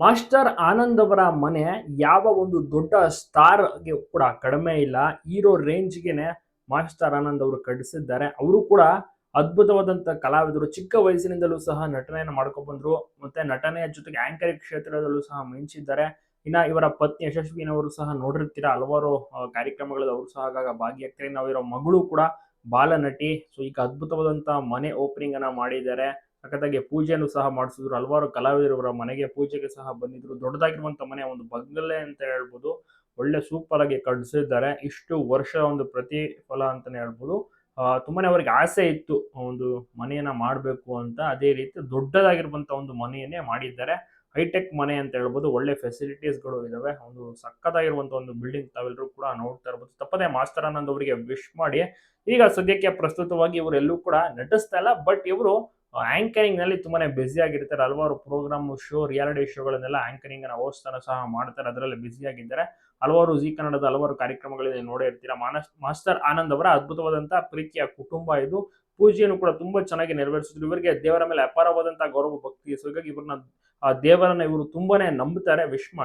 Master Anand ಅವರ ಮನೆ ಯಾವ ಒಂದು ದೊಡ್ಡ ಸ್ಟಾರ್‌ಗೆ ಕೂಡ ಕಡಿಮೆ ಇಲ್ಲ. ಹೀರೋ ರೇಂಜ್‌ಗೆನೆ ಮಾಸ್ಟರ್ ಆನಂದ್ ಅವರು ಕಟ್ಟಿಸಿದ್ದಾರೆ. ಅವರು ಕೂಡ ಅದ್ಭುತವಾದಂತ ಕಲಾವಿದರು. ಚಿಕ್ಕ ವಯಸ್ಸಿನಿಂದಲೂ ಸಹ ನಟನೆಯನ್ನು ಮಾಡ್ಕೊಂಡು ಬಂದ್ರು. ಮತ್ತೆ ನಟನೆಯ ಜೊತೆಗೆ ಆಂಕರಿಂಗ್ ಕ್ಷೇತ್ರದಲ್ಲೂ ಸಹ ಮಿಂಚಿದ್ದಾರೆ. ಇನ್ನ ಇವರ ಪತ್ನಿ ಯಶಸ್ವಿನವರು ಸಹ ನೋಡಿರ್ತೀರಾ ಹಲವಾರು ಕಾರ್ಯಕ್ರಮಗಳಲ್ಲಿ ಅವರು ಸಹ ಆಗಾಗ ಭಾಗಿಯಾಗ್ತಾರೆ. ನಾವು ಇವರ ಮಗಳು ಕೂಡ ಬಾಲನಟಿ. ಸೊ ಈಗ ಅದ್ಭುತವಾದಂತ ಮನೆ ಓಪನಿಂಗ್ ಅನ್ನ ಮಾಡಿದ್ದಾರೆ. ಸಖತ್ತಾಗಿ ಪೂಜೆಯನ್ನು ಸಹ ಮಾಡಿಸಿದ್ರು. ಹಲವಾರು ಕಲಾವಿದರು ಇವರ ಮನೆಗೆ ಪೂಜೆಗೆ ಸಹ ಬಂದಿದ್ರು. ದೊಡ್ಡದಾಗಿರುವಂತ ಮನೆ ಒಂದು ಬಂಗಲೆ ಅಂತ ಹೇಳ್ಬೋದು. ಒಳ್ಳೆ ಸೂಪರ್ ಆಗಿ ಕಟ್ಟಿಸಿದ್ದಾರೆ. ಇಷ್ಟು ವರ್ಷ ಒಂದು ಪ್ರತಿಫಲ ಅಂತಾನೆ ಹೇಳ್ಬೋದು. ತುಂಬಾನೇ ಅವರಿಗೆ ಆಸೆ ಇತ್ತು ಒಂದು ಮನೆಯನ್ನ ಮಾಡಬೇಕು ಅಂತ. ಅದೇ ರೀತಿ ದೊಡ್ಡದಾಗಿರುವಂತ ಒಂದು ಮನೆಯನ್ನೇ ಮಾಡಿದ್ದಾರೆ. ಹೈಟೆಕ್ ಮನೆ ಅಂತ ಹೇಳ್ಬೋದು. ಒಳ್ಳೆ ಫೆಸಿಲಿಟೀಸ್‌ಗಳು ಇದಾವೆ. ಒಂದು ಸಖತ್ತಾಗಿರುವಂತ ಒಂದು ಬಿಲ್ಡಿಂಗ್ ತಾವೆಲ್ಲರೂ ಕೂಡ ನೋಡ್ತಾ ಇರ್ಬೋದು. ತಪ್ಪದೆ ಮಾಸ್ಟರ್ ಆನಂದ್ ಅವರಿಗೆ ವಿಶ್ ಮಾಡಿ. ಈಗ ಸದ್ಯಕ್ಕೆ ಪ್ರಸ್ತುತವಾಗಿ ಇವರೆಲ್ಲೂ ಕೂಡ ನಟಿಸ್ತಾ ಇಲ್ಲ. ಬಟ್ ಇವರು ಆಂಕರಿಂಗ್ ನಲ್ಲಿ ತುಂಬಾನೇ ಬ್ಯುಸಿ ಆಗಿರ್ತಾರೆ. ಹಲವಾರು ಪ್ರೋಗ್ರಾಮ್ ಶೋ ರಿಯಾಲಿಟಿ ಶೋಗಳನ್ನೆಲ್ಲ ಆಂಕರಿಂಗ್ ಅನ್ನ ಹೋಸ್ಟ್ ಅನ್ನ ಸಹ ಮಾಡ್ತಾರೆ. ಅದರಲ್ಲಿ ಬ್ಯುಸಿ ಆಗಿದ್ದಾರೆ. ಹಲವಾರು ಜಿ ಕನ್ನಡದ ಹಲವಾರು ಕಾರ್ಯಕ್ರಮಗಳಲ್ಲಿ ನೋಡೇ ಇರ್ತೀರಾ. ಮಾಸ್ಟರ್ ಆನಂದ್ ಅವರ ಅದ್ಭುತವಾದಂತಹ ಪ್ರೀತಿಯ ಕುಟುಂಬ ಇದು. ಪೂಜೆಯನ್ನು ಕೂಡ ತುಂಬಾ ಚೆನ್ನಾಗಿ ನೆರವೇರಿಸಿದ್ರು. ಇವರಿಗೆ ದೇವರ ಮೇಲೆ ಅಪಾರವಾದಂತಹ ಗೌರವ ಭಕ್ತಿ. ಸೊ ಹೀಗಾಗಿ ಇವ್ರನ್ನ ಆ ದೇವರನ್ನ ಇವರು ತುಂಬಾನೇ ನಂಬುತ್ತಾರೆ. ವಿಶ್ ಮಾಡಿ.